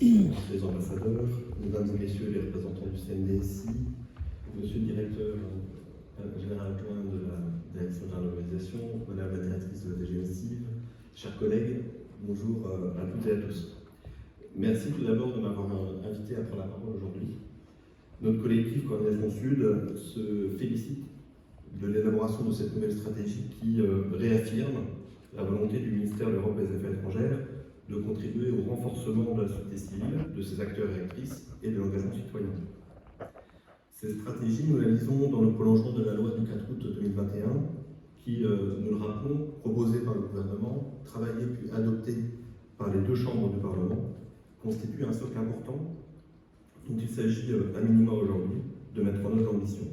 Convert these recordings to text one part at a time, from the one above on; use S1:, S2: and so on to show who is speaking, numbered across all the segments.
S1: les ambassadeurs, mesdames et messieurs les représentants du CNDSI, monsieur le directeur général adjoint de la direction de l'organisation, madame la directrice de la DGSI, chers collègues, bonjour à toutes et à tous. Merci tout d'abord de m'avoir invité à prendre la parole aujourd'hui. Notre collectif Coordination Sud se félicite de l'élaboration de cette nouvelle stratégie qui réaffirme la volonté du ministère de l'Europe et des Affaires étrangères de contribuer au renforcement de la société civile, de ses acteurs et actrices et de l'engagement citoyen. Cette stratégie, nous la lisons dans le prolongement de la loi du 4 août 2021 qui, nous le rappelons, proposée par le gouvernement, travaillée puis adoptée par les deux chambres du Parlement, constitue un socle important dont il s'agit à minima aujourd'hui de mettre en œuvre l'ambition.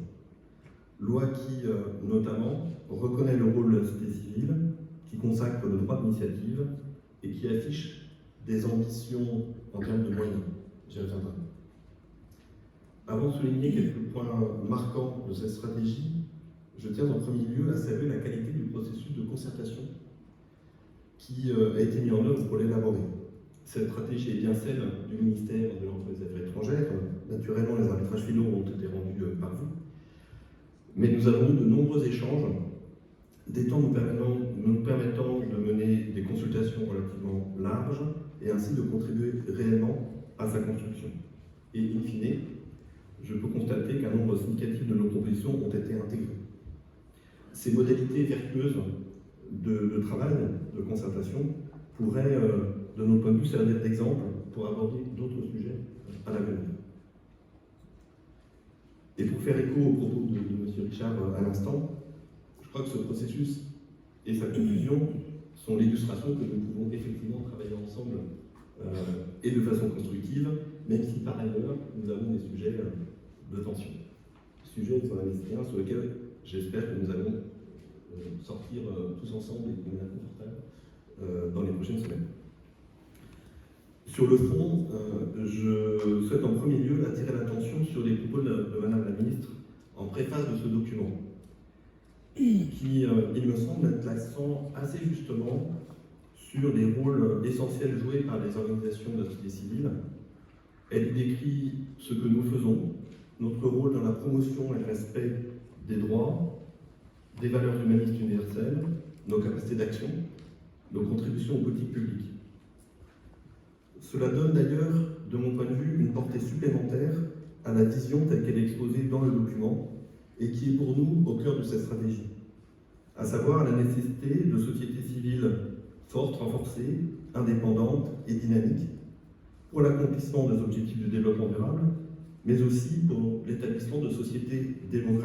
S1: Loi qui, notamment, reconnaît le rôle de la société civile, qui consacre le droit d'initiative et qui affiche des ambitions en termes de moyens. J'y reviendrai. Avant de souligner quelques points marquants de cette stratégie, je tiens en premier lieu à saluer la qualité du processus de concertation qui a été mis en œuvre pour l'élaborer. Cette stratégie est bien celle du ministère de l'Europe et des Affaires étrangères. Naturellement, les arbitrages finaux ont été rendus par vous. Mais nous avons eu de nombreux échanges, des temps nous permettant de mener des consultations relativement larges et ainsi de contribuer réellement à sa construction. Et in fine, je peux constater qu'un nombre significatif de nos propositions ont été intégrées. Ces modalités vertueuses de travail, de concertation, pourraient, de notre point de vue, servir d'exemple pour aborder d'autres sujets à l'avenir. Et pour faire écho aux propos de M. Richard à l'instant, je crois que ce processus et sa conclusion sont l'illustration que nous pouvons effectivement travailler ensemble et de façon constructive, même si par ailleurs nous avons des sujets de tension. Sujets sur l'investissement sur lesquels j'espère que nous allons sortir tous ensemble et de manière confortable dans les prochaines semaines. Sur le fond, je souhaite en premier lieu attirer l'attention sur les propos de Madame la Ministre en préface de ce document, qui, il me semble, mettre l'accent assez justement sur les rôles essentiels joués par les organisations de la société civile. Elle décrit ce que nous faisons, notre rôle dans la promotion et le respect des droits, des valeurs humanistes universelles, nos capacités d'action, nos contributions aux politiques publiques. Cela donne d'ailleurs, de mon point de vue, une portée supplémentaire à la vision telle qu'elle est exposée dans le document et qui est pour nous au cœur de cette stratégie, à savoir la nécessité de sociétés civiles fortes, renforcées, indépendantes et dynamiques pour l'accomplissement des objectifs de développement durable, mais aussi pour l'établissement de sociétés démocratiques